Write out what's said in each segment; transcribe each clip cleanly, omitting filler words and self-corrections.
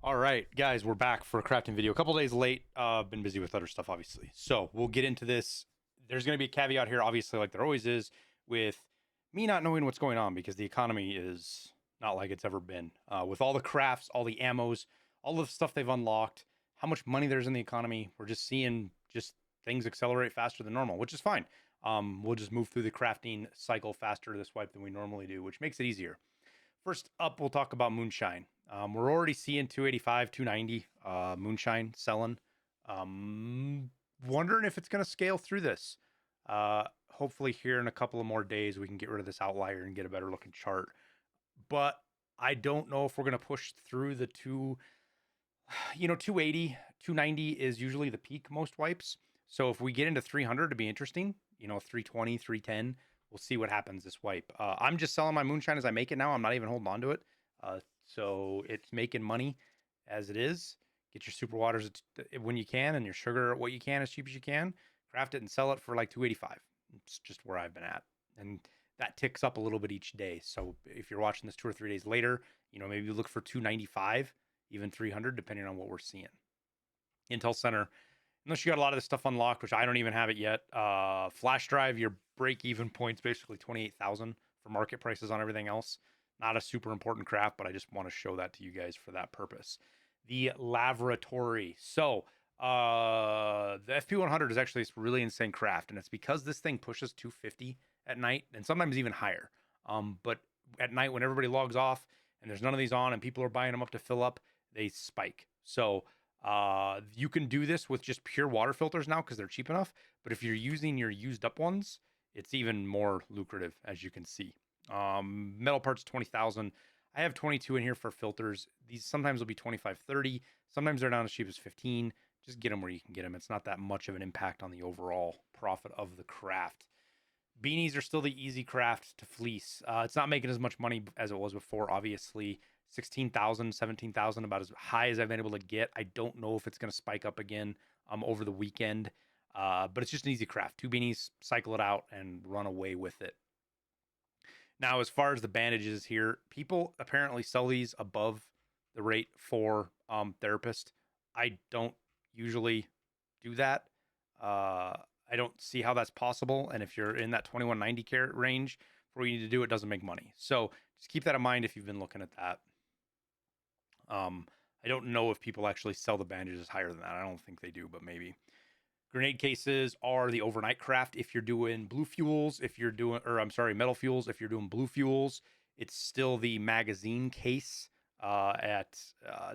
All right, guys, we're back for a crafting video. A couple days late. Been busy with other stuff, obviously. So we'll get into this. There's going to be a caveat here, obviously, like there always is, with me not knowing what's going on because the economy is not like it's ever been. With all the crafts, all the ammos, all the stuff they've unlocked, how much money there's in the economy, we're just seeing just things accelerate faster than normal, which is fine. We'll just move through the crafting cycle faster this wipe than we normally do, which makes it easier. First up, we'll talk about moonshine. We're already seeing 285, 290 moonshine selling. Wondering if it's going to scale through this. Hopefully, here in a couple of more days, we can get rid of this outlier and get a better looking chart. But I don't know if we're going to push through the 280, 290 is usually the peak most wipes. So if we get into 300, it'd be interesting. 320, 310. We'll see what happens this wipe. I'm just selling my moonshine as I make it now. I'm not even holding on to it. So it's making money as it is. Get your super waters when you can, and your sugar what you can as cheap as you can. Craft it and sell it for like 285. It's just where I've been at, and that ticks up a little bit each day. So if you're watching this 2 or 3 days later, maybe you look for 295, even 300, depending on what we're seeing. Intel Center, unless you got a lot of this stuff unlocked, which I don't even have it yet. Flash drive, your break even point's basically 28,000 for market prices on everything else. Not a super important craft, but I just want to show that to you guys for that purpose. The laboratory. So the FP100 is actually this really insane craft, and it's because this thing pushes 250 at night and sometimes even higher. But at night when everybody logs off and there's none of these on and people are buying them up to fill up, they spike. So you can do this with just pure water filters now because they're cheap enough. But if you're using your used up ones, it's even more lucrative, as you can see. Metal parts 20,000. I have 22 in here for filters. These sometimes will be 25, 30. Sometimes they're down as cheap as 15. Just get them where you can get them. It's not that much of an impact on the overall profit of the craft. Beanies are still the easy craft to fleece. It's not making as much money as it was before, obviously. 16,000, 17,000, about as high as I've been able to get. I don't know if it's going to spike up again over the weekend, but it's just an easy craft. 2 beanies, cycle it out, and run away with it. Now, as far as the bandages here, people apparently sell these above the rate for therapist. I don't usually do that. I don't see how that's possible. And if you're in that 2190 carat range for what you need to do, it doesn't make money. So just keep that in mind if you've been looking at that. I don't know if people actually sell the bandages higher than that. I don't think they do, but maybe. Grenade cases are the overnight craft. If you're doing blue fuels, metal fuels, if you're doing blue fuels, it's still the magazine case at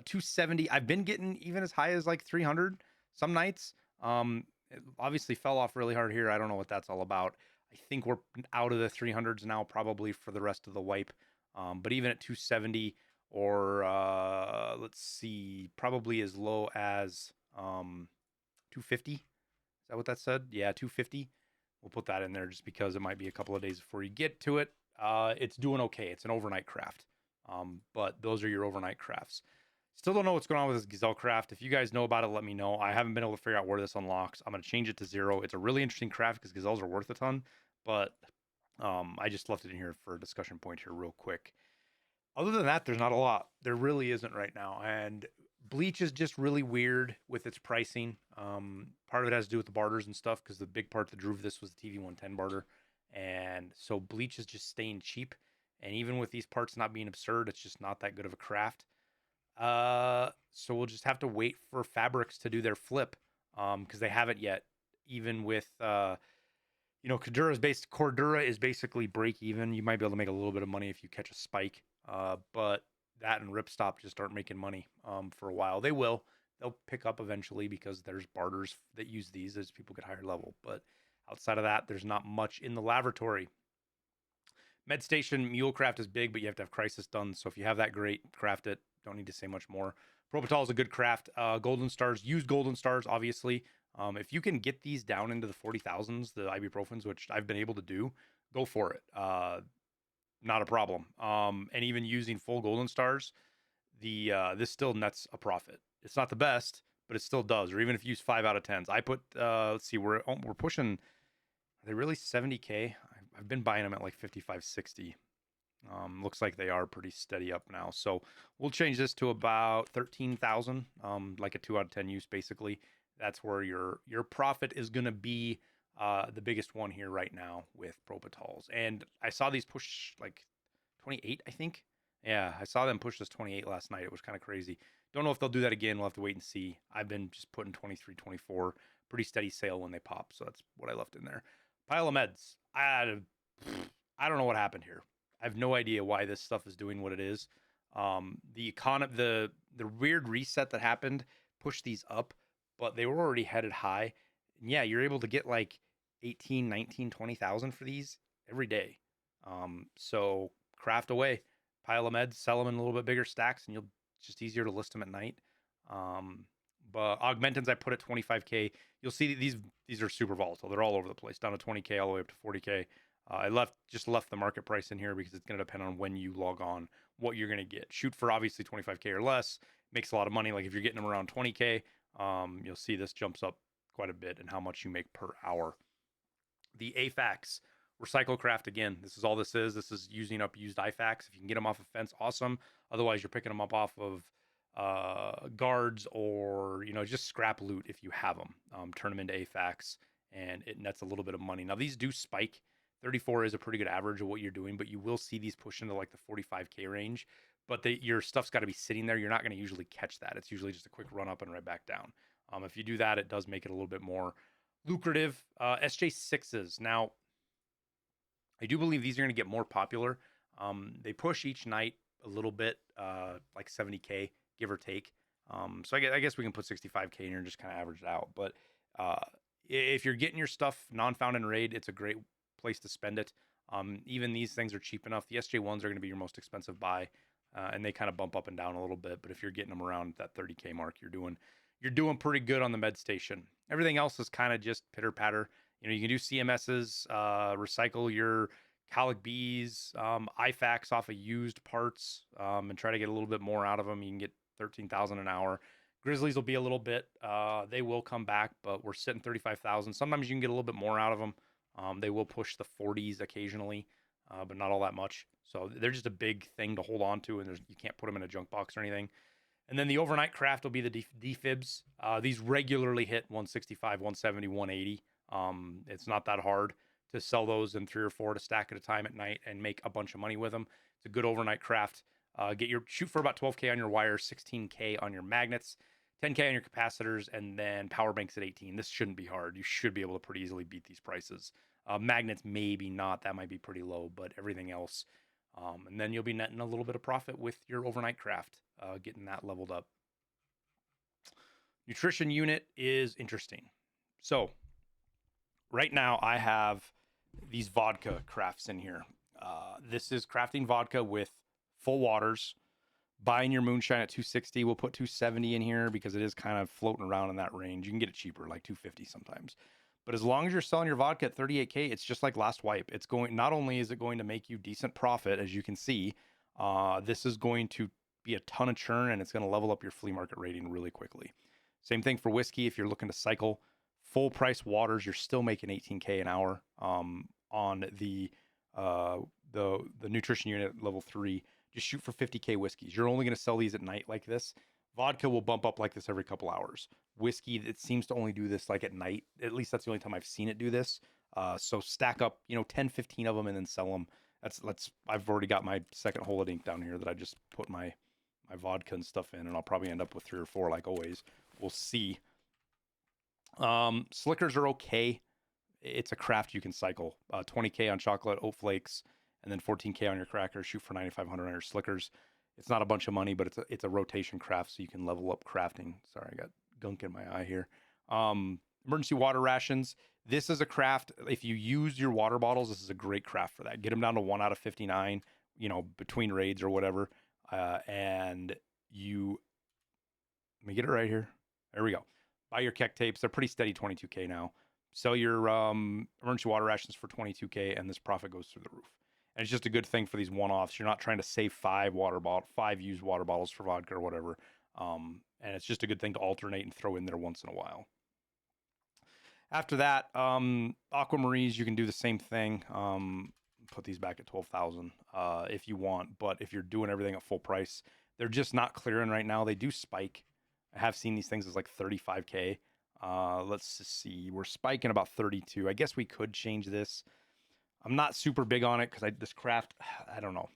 270. I've been getting even as high as like 300 some nights. It obviously fell off really hard here. I don't know what that's all about. I think we're out of the 300s now, probably for the rest of the wipe. But even at 270 or let's see, probably as low as 250. Is that what that said? Yeah, 250. We'll put that in there just because it might be a couple of days before you get to it. It's doing okay. It's an overnight craft. But those are your overnight crafts. Still don't know what's going on with this Gazelle craft. If you guys know about it, let me know. I haven't been able to figure out where this unlocks. I'm going to change it to 0. It's a really interesting craft because Gazelles are worth a ton. But I just left it in here for a discussion point here real quick. Other than that, there's not a lot. There really isn't right now. And Bleach is just really weird with its pricing. Part of it has to do with the barters and stuff because the big part that drove this was the TV110 barter. And so Bleach is just staying cheap. And even with these parts not being absurd, it's just not that good of a craft. So we'll just have to wait for fabrics to do their flip because they haven't yet. Even with, Cordura is basically break even. You might be able to make a little bit of money if you catch a spike. But that and Ripstop just aren't making money for a while. They will. They'll pick up eventually because there's barters that use these as people get higher level. But outside of that, there's not much in the laboratory. MedStation Mulecraft is big, but you have to have Crisis done. So if you have that, great, craft it. Don't need to say much more. Propital is a good craft. Golden Stars, use Golden Stars, obviously. If you can get these down into the 40,000s, the ibuprofens, which I've been able to do, go for it. Not a problem. And even using full Golden Stars, this still nets a profit. It's not the best, but it still does. Or even if you use 5 out of 10s, I put. Let's see, we're pushing. Are they really 70K? I've been buying them at like 55, 60. Looks like they are pretty steady up now. So we'll change this to about 13,000, like a 2 out of 10 use basically. That's where your profit is going to be the biggest one here right now with Propitals. And I saw these push like 28, I think. Yeah, I saw them push this 28 last night. It was kind of crazy. Don't know if they'll do that again. We'll have to wait and see. I've been just putting 23, 24, pretty steady sale when they pop. So that's what I left in there. Pile of meds. I don't know what happened here. I have no idea why this stuff is doing what it is. The weird reset that happened pushed these up, but they were already headed high. And yeah, you're able to get like 18, 19, 20,000 for these every day. So craft away, pile of meds, sell them in a little bit bigger stacks, and you'll just easier to list them at night. But augmentins I put at 25k. You'll see these are super volatile. They're all over the place, down to 20k all the way up to 40k. I just left the market price in here because it's going to depend on when you log on, what you're going to get. Shoot for obviously 25k or less. Makes a lot of money. Like if you're getting them around 20k, you'll see this jumps up quite a bit in how much you make per hour. The AFAX recycle craft again. This is all this is. This is using up used IFAX. If you can get them off a fence, awesome. Otherwise, you're picking them up off of guards or just scrap loot if you have them. Turn them into AFAX, and it nets a little bit of money. Now these do spike. 34 is a pretty good average of what you're doing, but you will see these push into like the 45k range. But your stuff's got to be sitting there. You're not going to usually catch that. It's usually just a quick run up and right back down. If you do that, it does make it a little bit more lucrative. SJ6s. Now, I do believe these are going to get more popular. They push each night a little bit, like 70k, give or take. So I guess we can put 65k in here and just kind of average it out. But if you're getting your stuff non-found in raid, it's a great place to spend it. Even these things are cheap enough. The SJ1s are going to be your most expensive buy, and they kind of bump up and down a little bit. But if you're getting them around that 30k mark, you're doing pretty good on the med station. Everything else is kind of just pitter patter. You can do CMSs, recycle your Colic Bees, IFAX off of used parts, and try to get a little bit more out of them. You can get 13,000 an hour. Grizzlies will be a little bit. They will come back, but we're sitting 35,000. Sometimes you can get a little bit more out of them. They will push the 40s occasionally, but not all that much. So they're just a big thing to hold on to, and you can't put them in a junk box or anything. And then the overnight craft will be the defibs. These regularly hit 165, 170, 180. It's not that hard to sell those in 3 or 4 to stack at a time at night and make a bunch of money with them. It's a good overnight craft. Shoot for about 12k on your wires, 16k on your magnets, 10k on your capacitors, and then power banks at 18. This shouldn't be hard. You should be able to pretty easily beat these prices. Magnets maybe not. That might be pretty low, but everything else. And then you'll be netting a little bit of profit with your overnight craft, getting that leveled up. Nutrition unit is interesting. So right now I have these vodka crafts in here. This is crafting vodka with full waters. Buying your moonshine at 260. We'll put 270 in here because it is kind of floating around in that range. You can get it cheaper, like 250 sometimes. But as long as you're selling your vodka at 38k, it's just like last wipe. It's going, not only is it going to make you decent profit, as you can see, this is going to be a ton of churn, and it's going to level up your flea market rating really quickly. Same thing for whiskey. If you're looking to cycle full price waters, you're still making 18k an hour on the nutrition unit level 3. Just shoot for 50k whiskeys. You're only going to sell these at night like this. Vodka will bump up like this every couple hours. Whiskey, it seems to only do this like at night. At least that's the only time I've seen it do this. So stack up, 10, 15 of them and then sell them. I've already got my second hole of ink down here that I just put my vodka and stuff in, and I'll probably end up with 3 or 4 like always. We'll see. Slickers are okay. It's a craft you can cycle. 20k on chocolate, oat flakes, and then 14k on your crackers. Shoot for 9,500 on your slickers. It's not a bunch of money, but it's a rotation craft, so you can level up crafting. Sorry, I got gunk in my eye here. Emergency water rations. This is a craft. If you use your water bottles, this is a great craft for that. Get them down to 1 out of 59, between raids or whatever. And let me get it right here. There we go. Buy your keck tapes. They're pretty steady, 22k now. Sell your emergency water rations for 22k, and this profit goes through the roof. And it's just a good thing for these one-offs. You're not trying to save 5 used water bottles for vodka or whatever. And it's just a good thing to alternate and throw in there once in a while. After that, aquamarines, you can do the same thing. put these back at 12,000 if you want. But if you're doing everything at full price, they're just not clearing right now. They do spike. I have seen these things as like 35K. Let's just see. We're spiking about 32. I guess we could change this. I'm not super big on it because this craft, I don't know.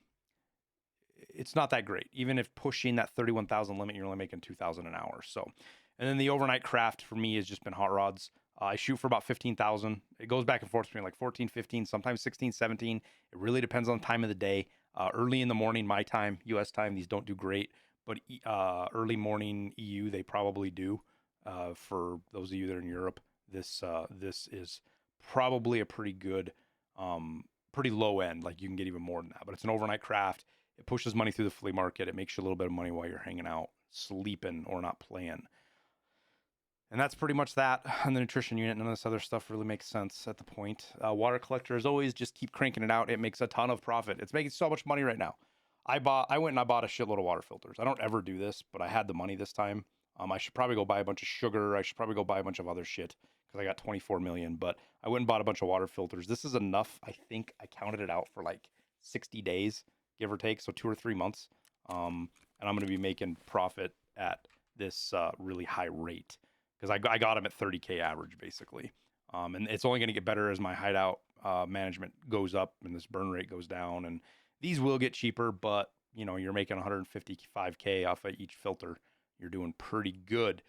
It's not that great. Even if pushing that 31,000 limit, you're only making 2,000 an hour. So, and then the overnight craft for me has just been hot rods. I shoot for about 15,000. It goes back and forth between like 14, 15, sometimes 16, 17. It really depends on the time of the day. Early in the morning, my time, US time, these don't do great. But early morning EU, they probably do. For those of you that are in Europe, this is probably a pretty good, pretty low end. Like you can get even more than that. But it's an overnight craft. It pushes money through the flea market. It makes you a little bit of money while you're hanging out, sleeping, or not playing. And that's pretty much that on the nutrition unit. None of this other stuff really makes sense at the point. Water collector, as always, just keep cranking it out. It makes a ton of profit. It's making so much money right now. I went and I bought a shitload of water filters. I don't ever do this, but I had the money this time. I should probably go buy a bunch of sugar. I should probably go buy a bunch of other shit because I got 24 million. But I went and bought a bunch of water filters. This is enough. I think I counted it out for like 60 days, give or take, so 2 or 3 months. And I'm going to be making profit at this really high rate because I got them at 30K average basically. And it's only going to get better as my hideout management goes up and this burn rate goes down. And these will get cheaper, but you know, you're making 155K off of each filter. You're doing pretty good.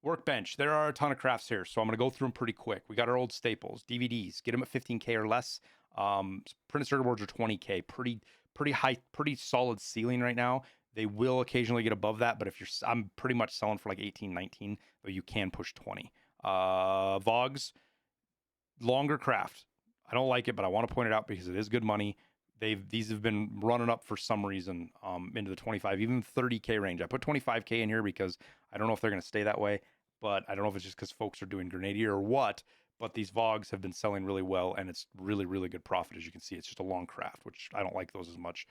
Workbench. There are a ton of crafts here, so I'm going to go through them pretty quick. We got our old staples, DVDs. Get them at 15K or less. Printed circuit boards are 20K. Pretty high, pretty solid ceiling right now. They will occasionally get above that, but I'm pretty much selling for like 18, 19, though you can push 20. Vogs, longer craft. I don't like it, but I want to point it out because it is good money. These have been running up for some reason into the 25, even 30K range. I put 25K in here because I don't know if they're going to stay that way, but I don't know if it's just because folks are doing Grenadier or what, but these Vogs have been selling really well, and it's really, really good profit. As you can see, it's just a long craft, which I don't like those as much.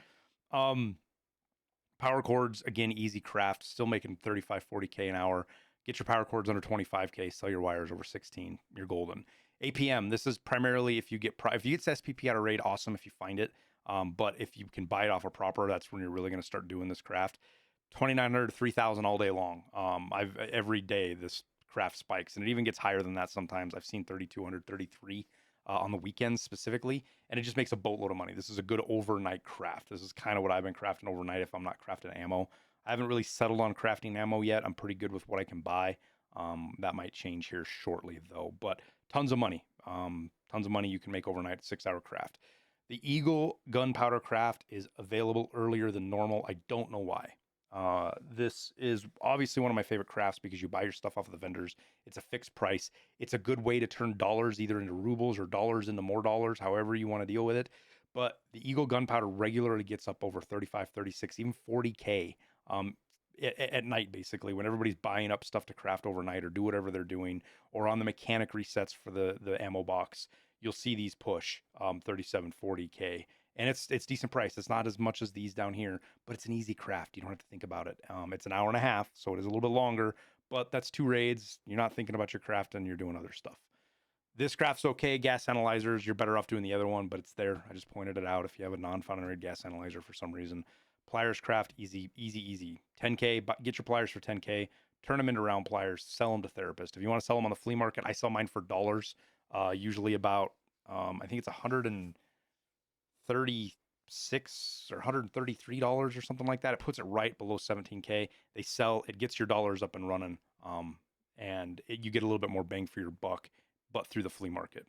Power cords, again, easy craft, still making 35, 40K an hour. Get your power cords under 25K, sell your wires over 16, you're golden. APM, this is primarily if you get SPP out of raid, awesome if you find it. But if you can buy it off a proper, that's when you're really going to start doing this craft. 2,900 to 3,000 all day long. Every day this craft spikes, and it even gets higher than that sometimes. I've seen 3,200, 33 on the weekends specifically, and it just makes a boatload of money. This is a good overnight craft. This is kind of what I've been crafting overnight if I'm not crafting ammo. I haven't really settled on crafting ammo yet. I'm pretty good with what I can buy. That might change here shortly though, but tons of money. Tons of money you can make overnight, 6-hour craft. The Eagle gunpowder craft is available earlier than normal. I don't know why. This is obviously one of my favorite crafts because you buy your stuff off of the vendors. It's a fixed price. It's a good way to turn dollars either into rubles or dollars into more dollars, however you want to deal with it. But the Eagle gunpowder regularly gets up over 35, 36, even 40K at night, basically, when everybody's buying up stuff to craft overnight or do whatever they're doing, or on the mechanic resets for the ammo box. You'll see these push 37, 40K. And it's decent price. It's not as much as these down here, but it's an easy craft. You don't have to think about it. It's an hour and a half, so it is a little bit longer, but that's 2 raids. You're not thinking about your craft and you're doing other stuff. This craft's okay. Gas analyzers, you're better off doing the other one, but it's there. I just pointed it out if you have a non-founding raid gas analyzer for some reason. Pliers craft, easy, easy, easy. 10K, get your pliers for 10K. Turn them into round pliers. Sell them to therapists. If you want to sell them on the flea market, I sell mine for dollars. Usually about, I think it's $136 or $133 or something like that. It puts it right below 17K. They sell, it gets your dollars up and running. And you get a little bit more bang for your buck, but through the flea market.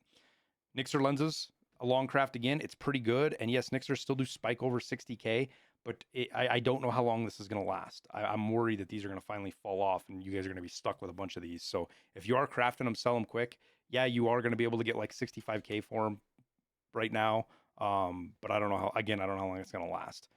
Nixer lenses, a long craft again. It's pretty good. And yes, Nixers still do spike over 60K, but I don't know how long this is going to last. I'm worried that these are going to finally fall off and you guys are going to be stuck with a bunch of these. So if you are crafting them, sell them quick. Yeah, you are going to be able to get like 65K for them right now. But I don't know I don't know how long it's going to last.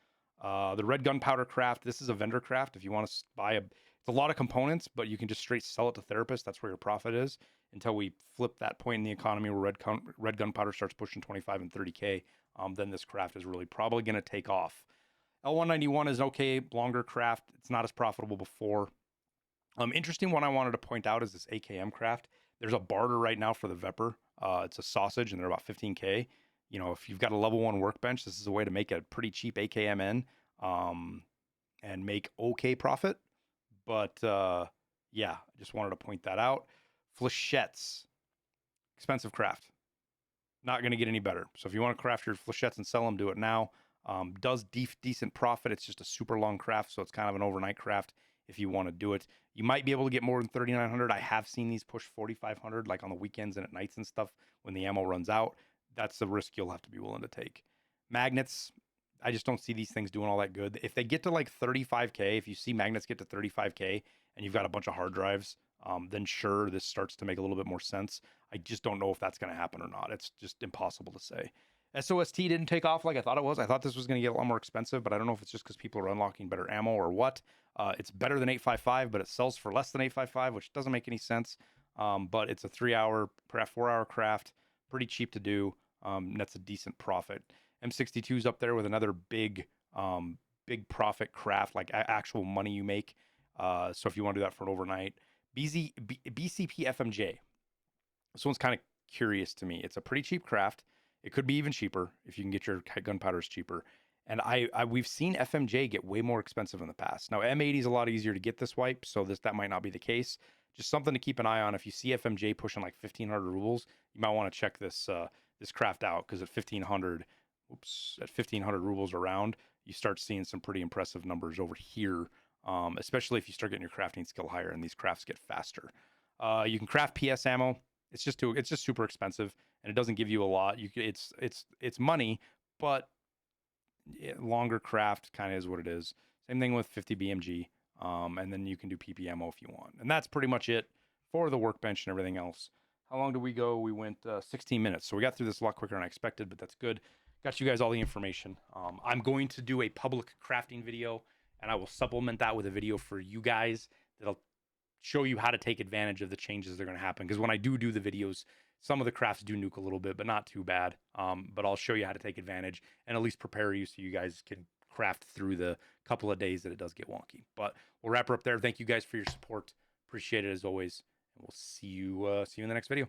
The red gunpowder craft, this is a vendor craft. If you want to buy it's a lot of components, but you can just straight sell it to therapists. That's where your profit is until we flip that point in the economy where red gunpowder starts pushing 25 and 30K. Then this craft is really probably going to take off. L191 is okay, longer craft. It's not as profitable before. Interesting one I wanted to point out is this AKM craft. There's a barter right now for the Vepr. It's a sausage and they're about 15K. you know, if you've got a level 1 workbench, this is a way to make a pretty cheap AKMN and make okay profit. But yeah, I just wanted to point that out. Flechettes, expensive craft. Not going to get any better. So if you want to craft your flechettes and sell them, do it now. Does decent profit. It's just a super long craft, so it's kind of an overnight craft if you want to do it. You might be able to get more than 3,900. I have seen these push 4,500, like on the weekends and at nights and stuff when the ammo runs out. That's the risk you'll have to be willing to take. Magnets, I just don't see these things doing all that good. If they get to like 35K, if you see magnets get to 35K and you've got a bunch of hard drives, then sure, this starts to make a little bit more sense. I just don't know if that's going to happen or not. It's just impossible to say. SOST didn't take off like I thought it was. I thought this was going to get a lot more expensive, but I don't know if it's just because people are unlocking better ammo or what. It's better than 855, but it sells for less than 855, which doesn't make any sense. But it's a 3-hour, 4-hour craft, pretty cheap to do. That's a decent profit. M62's up there with another big profit craft, like actual money you make. So if you want to do that for an overnight, BCP FMJ. This one's kind of curious to me. It's a pretty cheap craft. It could be even cheaper if you can get your gunpowders cheaper. And we've seen FMJ get way more expensive in the past. Now M80 is a lot easier to get this wipe, so that might not be the case. Just something to keep an eye on. If you see FMJ pushing like 1,500 rubles, you might want to check this craft out, because at 1,500 rubles around, you start seeing some pretty impressive numbers over here. Especially if you start getting your crafting skill higher and these crafts get faster. You can craft PS ammo. It's just super expensive, and it doesn't give you a lot. It's money, but longer craft kind of is what it is. Same thing with 50 BMG, and then you can do PP ammo if you want. And that's pretty much it for the workbench and everything else. How long did we go? We went 16 minutes, so we got through this a lot quicker than I expected, but that's good. Got you guys all the information. I'm going to do a public crafting video, and I will supplement that with a video for you guys that'll show you how to take advantage of the changes that are going to happen. Because when I do the videos, some of the crafts do nuke a little bit, but not too bad. But I'll show you how to take advantage and at least prepare you so you guys can craft through the couple of days that it does get wonky. But we'll wrap her up there. Thank you guys for your support. Appreciate it as always. And we'll see you in the next video.